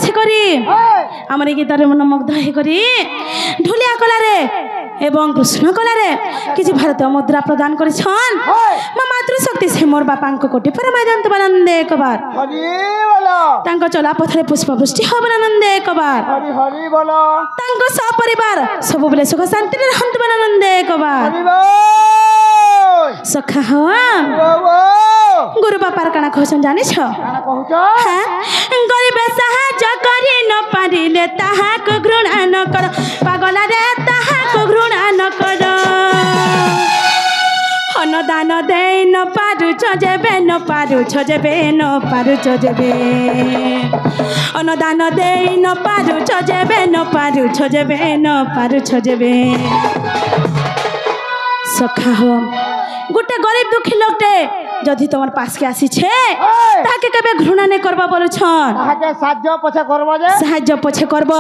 ଆସିକରି ଆମର ଏ ଗୀତରେ ମନ ମୁଗ୍ଧ ହେଇକରି ଢୁଲିଆ କଲାରେ এবং কৃষ্ণ কলারে কিছু ভারতীয় মুদ্রা প্রদান করেছন মা মাতৃশক্তি সে মোর বাপাঙ্ক কোটি পরমানন্দ আনন্দে একবার তাঙ্ক চলা পথরে পুষ্পবৃষ্টি হবার আনন্দে একবার তাঙ্ক সপরিবার সবুবেলে সুখ শান্তিরে রহন্তু আনন্দে একবার সখা হওয়া গুরু বাপার কানা কহছন জানিছ হ্যাঁ গরিবে সাহায্য করি ন পারিলে তাহাকে ঘৃণা ন কর পাগলারে তাহাকে ঘৃণা ন কর অনুদান দেই ন পারুছ যেবে ন পারুছ যেবে ন পারুছ যেবে অনুদান দেই ন পারুছ যেবে ন পারুছ যেবে ন পারুছ যেবে সখা হো গোটে গরিব দুঃখী লোকটে যদি তোমার পাশকে আসিছে তাকে কেবে ঘৃণা নে করবা বলছন তাকে সাহায্য পছে করব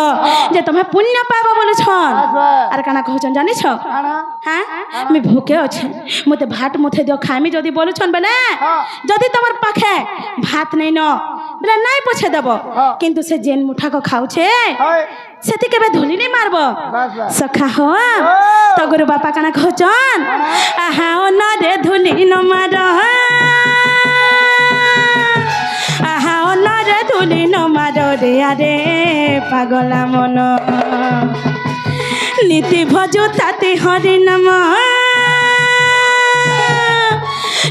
যে তুমি পুণ্য পাবা বলছন আর কানা কহছন জানিছ হ্যাঁ আমি ভুকে আছে মতে ভাত মুঠে দিও খাইমি যদি বলছন বেলে যদি তোমার পাখে ভাত নেই ন বেলে নাই পছে দেব কিন্তু সে জেন মুঠাক খাউছে সেটি কেবে ধুলি নে মারব সখা হো তো গুরু বাপা কানা কহছন আহা ন রে ধুলি ন মার আহা ন রে ধুলি ন মার রে আরে পাগলা মন নীতি ভজু তাতে হরি নম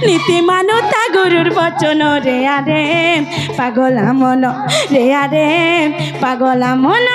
নীতি মানু তা গুরুর বচন রে আরে পাগলা মন রে আরে পাগলা মন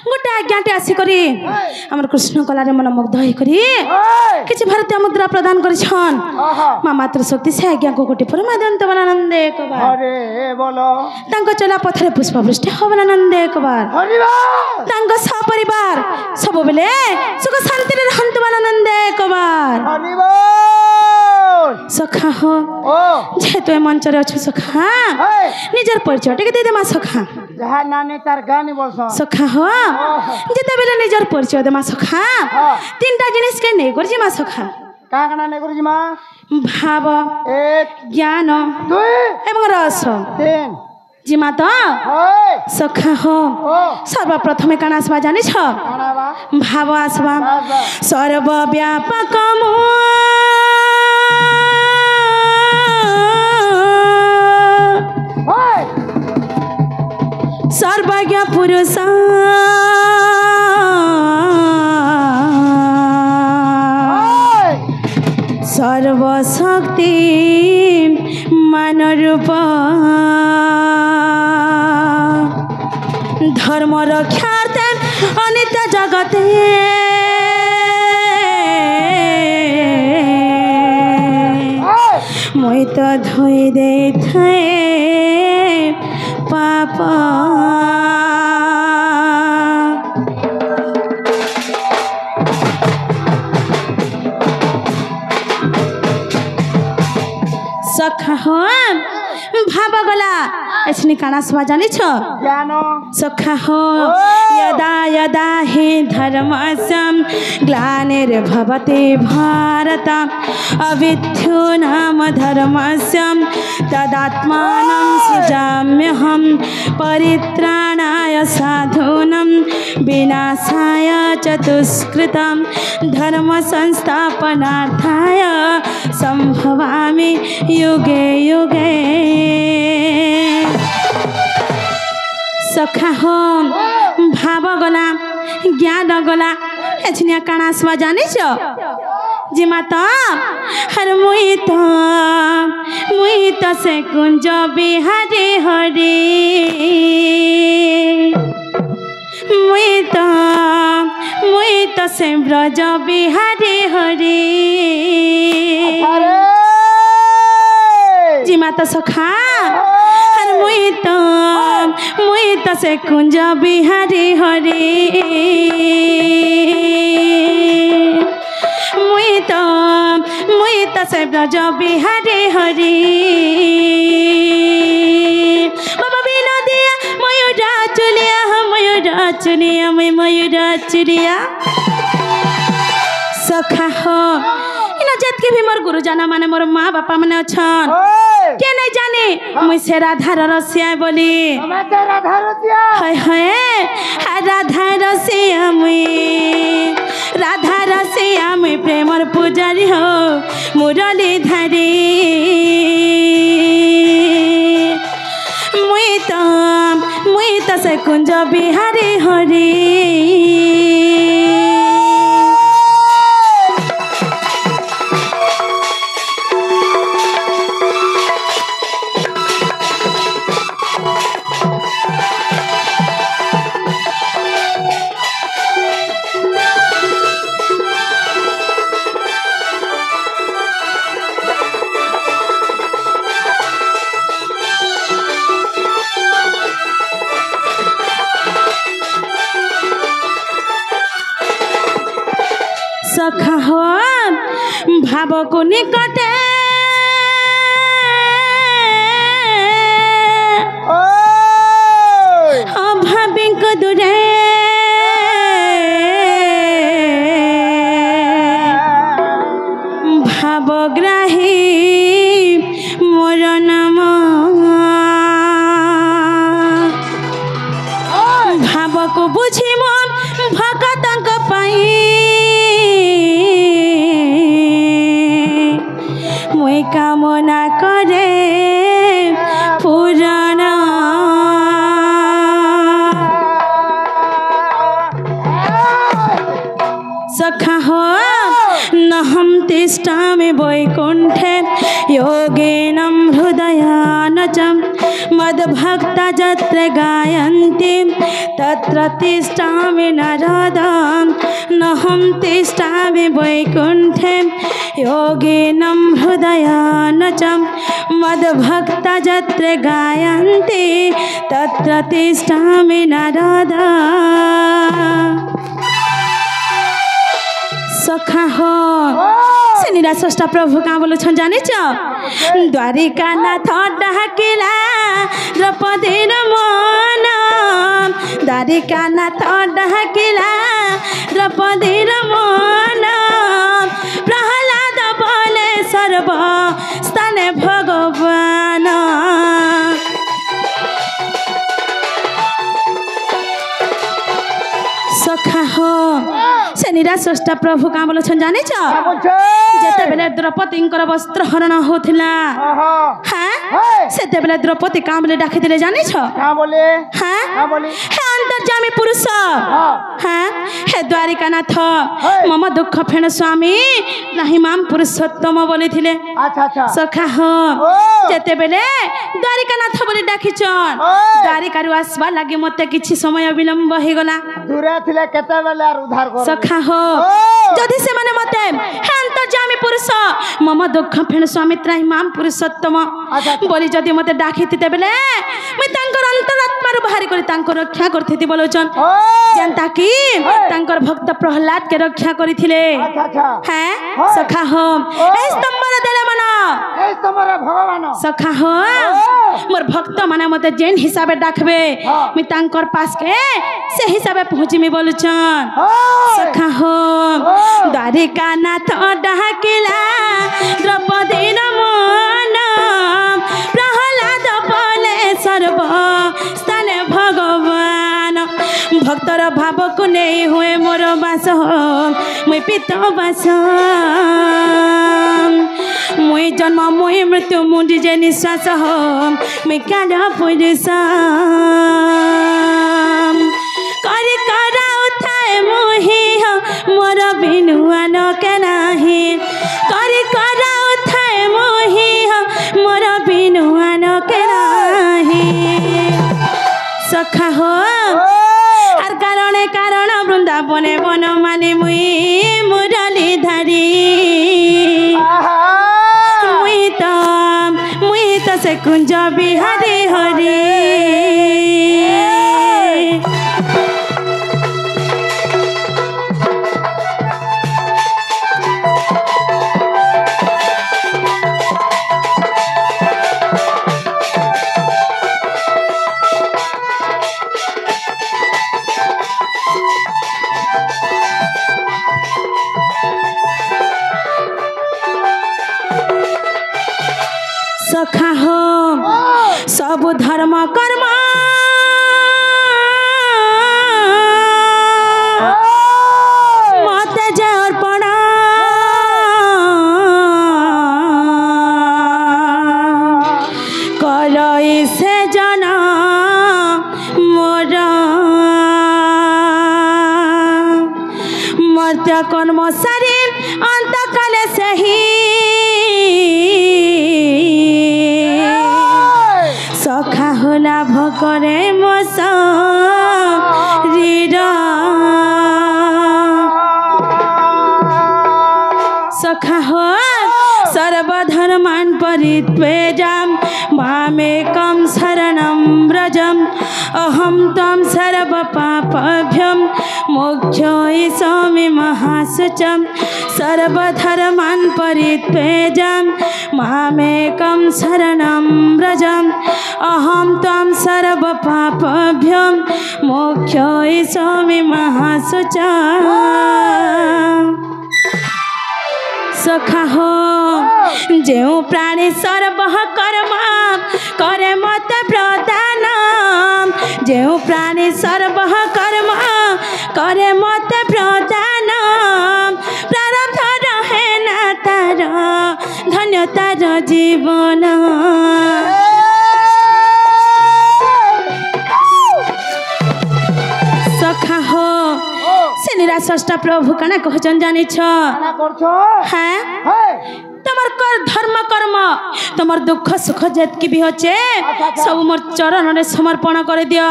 গোটে আজ্ঞাটে আসিকরি আমার কৃষ্ণ কলারে মন মুগ্ধ হইকরি কিছু ভারতীয় মুদ্রা প্রদান করেছন মা মাতৃশক্তি সে আজ্ঞাকে গোটে পরমানন্দ আনন্দে একবার তাঙ্ক চলা পথরে পুষ্পবৃষ্টি হবার আনন্দে একবার তাঙ্ক সপরিবার সবুবেলে সুখ শান্তিরে রহন্তু আনন্দে একবার সখা হো যেহেতু এ মঞ্চরে অছু সখা নিজের পরিচয় টিকে দিয়ে দে মা সখা যাহা নানে তার গানি বলছ সখা হো যেতেবেলে নিজের পরিচয় দে মা সখা তিনটা জিনিস কে নেই করছি মা সখা কাহা কানা নেই করছি মা ভাব এক জ্ঞান দুই এবং রস তিন জিমা তো সখা হো সর্বপ্রথমে কাণ আসবা জানিছ ভাব আসবা সর্বব্যাপক সর্বজ্ঞ পুরুষ সর্বশক্তি মানরূপ ধর্ম রক্ষার্থে অনিত্য জগতে মই তো ধোই দে পাপ সখা হো ভাব গলা এছনি কানা সবা জানিছ জ্ঞান সখা হো यदा यदा हि धर्मस्यं ग्लानिर्भवति भारत अविद्यो नाम धर्मस्यं तदात्मानं सृजाम्यहं परित्राणाय साधूनां विनाशाय च दुष्कृतं धर्म संस्थापनार्थाय संभवामि युगे युगे सखा हो भाव गला ज्ञान गला एछनिया काना आसवा जानिछ जी माता हर मुई तो से कुंज बिहारी हरि मुई तो से ब्रज बिहारी हरि अरे जी माता सखा और मुई तो से कुंज बिहारी हरि मुई तो से ब्रज बिहारी हरि बाबा विनोदिया मयूरा चुलिया मयूरा चुलिया सखा हो इन जेतके भी मोर गुरुजना माने मोर माँ बापा माने अछन के नहीं जाने मुई से राधार रसिया बोली राधा रसिया हाय हाय राधा रसिया मुई प्रेमर पूजारी हो मुरली धारी मुई तो से कुंज बिहारी हरि सखा हो भाव को निकटे अभावी को दूरे भावग्राही मोर नाम भाव को बुझी मन भगतंक पाई मुई कामना करे पुराना सखा हो न हम तिष्ठामि वैकुण्ठे योगिनं हृदयानचं मद्भक्ता यत्र गायन्ति तत्र तिष्ठामि नारदं न हम तिष्ठामि वैकुण्ठे योगिनं हृदयानचं मद्भक्ता यत्र गायन्ति तत्र तिष्ठामि नारदं सखा हो से निराश्रष्टा प्रभु कहाँ बोलो छन जाने द्वारिका नाथ डाकिला द्रौपदीर मन द्वारिका नाथ डाकिला द्रौपदीर मन प्रहलाद बोले सर्व स्थाने भगवान सखा हो से निराश्रष्टा प्रभु कहाँ बोलो छन जाने जेते बेले द्रौपदी वस्त्र हरण होथिला हाँ सेते बेले द्रौपदी कहाँ बोले डाकी दिले जाने हाँ हे अंतर्जामी पुरुष हाँ हे द्वारिकानाथ मम दुख फेण स्वामी नाही माम पुरुषोत्तम बोली थिले सखा हो जेते बेले द्वारिकानाथ बोली डाकिचन द्वारिकारु आसबा लागे मते किछि समय विलंब हे गला दूरे थिले केते बेले आर उद्धार कर सखा हो जदि से माने मते हे अंतर्जामी पुरुष मम दुख फेण स्वामी त्राही माम पुरुषोत्तम बोली जदि मते डाकिथिते बेले मैं तांकर अंतरात्मा रु बाहरी करी तांकर रक्षा करथिति बोलोचन जनता की तांकर भक्त प्रहलाद के रक्षा करिथिले हैं सखा हो ए स्तंभर देले मना ए स्तंभर भगवान सखा हो मोर भक्त माने मते जेन हिसाबे डाकबे मैं तांकर पास के से हिसाबे पहुंची मी बोलुचन सखा हो द्वारिका नाथ डाकिला द्रौपदीर मन प्रहलाद बोले सर्व स्थाने भगवान भक्तर भाव को नहीं हुए मोर बास मुई पित बास मुई जन्म मुई मृत्यु मुझे जे निश्वास मुई काड़ा पुरुष कर कराउ थाए मोहि मोर बिनुआन के नाही कर कराउ थाए मोहि मोर बिनुआन के नाही सखा हो हर कार বৃন্দাবনে বনমালী মুই মুরলী ধারি মুই তো সে কুঞ্জ বিহারি হরি सखा हो सब धर्म कर्म मत जे अर्पण कलई से जन मोर मर्त्य कर्म सारी अंत काले से ही सखा हो लाभ करे मो शरीर सखा हो सर्वधर्मान् परित्यज्य मामेकं शरणं व्रजम् अहं त्वं सर्वपापभ्यो मोक्षयिष्यामि महाशुचं सर्वधर्मान् परित्यज्य मामेकं शरणं व्रजम् अहं त्वं सर्वपापभ्यो मोक्षयिष्यामि महाशुचं सखा हो जो प्राणी सर्व कर्म करे मत प्रदान जो प्राणी सर्व कर्म करे मत प्रदान प्रारब्ध रहे ना तार धन्य तार जीवन सखा हो से निराशष्टा प्रभु कना कहचन जानी छ हाँ तमर कर धर्म कर्म तमर दुख सुख जेतकी भी होचे सब मोर चरण रे समर्पण कर दियो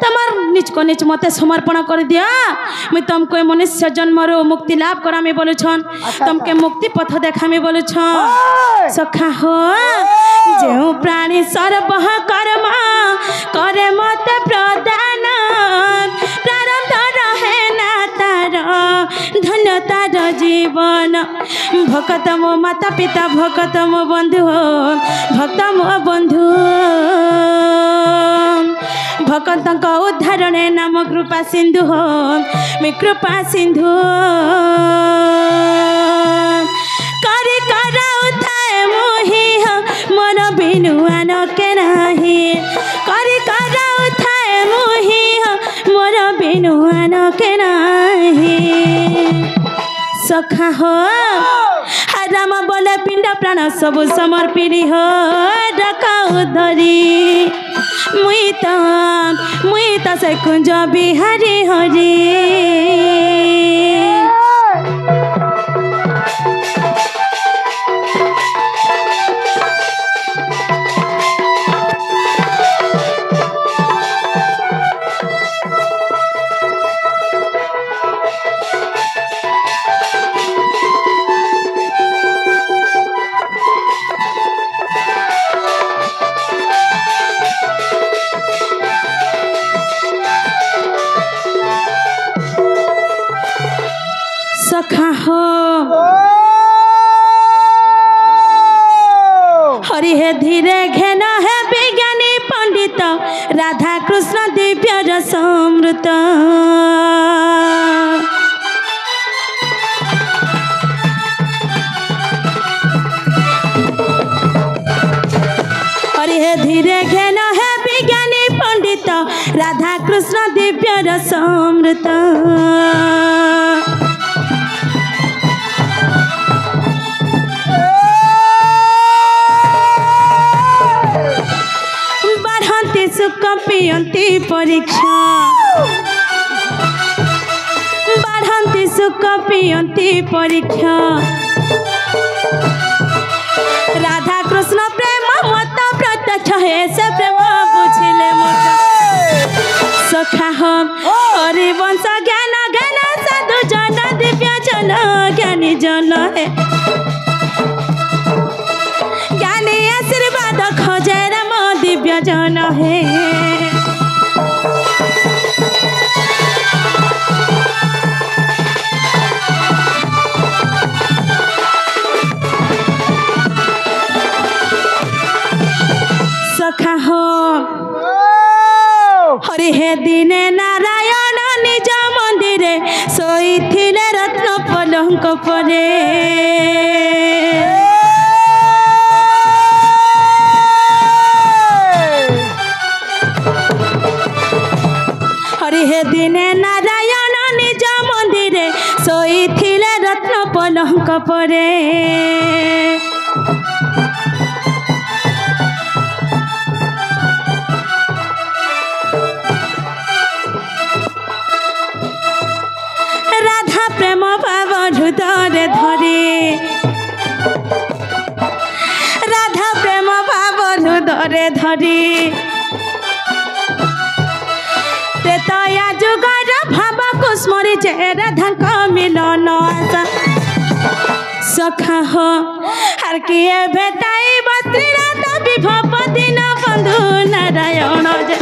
तमर निज को निज मते समर्पण कर दियो मैं तुमको मनुष्य जन्म रो मुक्ति लाभ करामी बोलु छन तुमके मुक्ति पथ देखामी बोलु छन सखा हो जो प्राणी सर्व कर्म करे मत प्रदान प्रारब्ध रहे ना तार धन्य तार जीवन भक्त मो माता पिता भक्त मो बंधु भक्त मो बंधु भक्त उद्धारण नाम कृपा सिंधु मैं कृपा सिंधु करे कर उठाए मोहि मन बिनुआन के नाही करे कर उठाए मोहि मोर बिनुआन के नाही सखा हो राम बोले पिंड प्राण सब समर्पिणी हो डका उधरी मुई तो से कुंज बिहारी हरी सखा हो हरि हे धीरे घेन है विज्ञानी पंडित राधा कृष्ण दिव्य रसामृत हरि हे धीरे घेन है विज्ञानी पंडित राधा कृष्ण दिव्य रसामृत सुख पियंती परीक्षा बढ़ंती सुख पियंती परीक्षा राधा कृष्ण प्रेम मत प्रत्यक्ष है से प्रेम बुझिले मत सखा हम हरि वंश ज्ञान निजन है ज्ञानी आशीर्वाद खोजे राम दिव्य जन है सखा हो हरि हे दिने नारायण निज मंदिरे शोइथिले रत्न पलंक परे हरि हे दिने नारायण निज मंदिरे शोइथिले रत्न पलंक परे राधा प्रेम भाव हृदय धरे राधा प्रेम भाव हृदय धरे त्रेतया जुगर भाव को स्मरी जे राधा मिलन आशा सखा हो हर किए भेटाई बस्त्री रात विभव दिन बंधु नारायण जे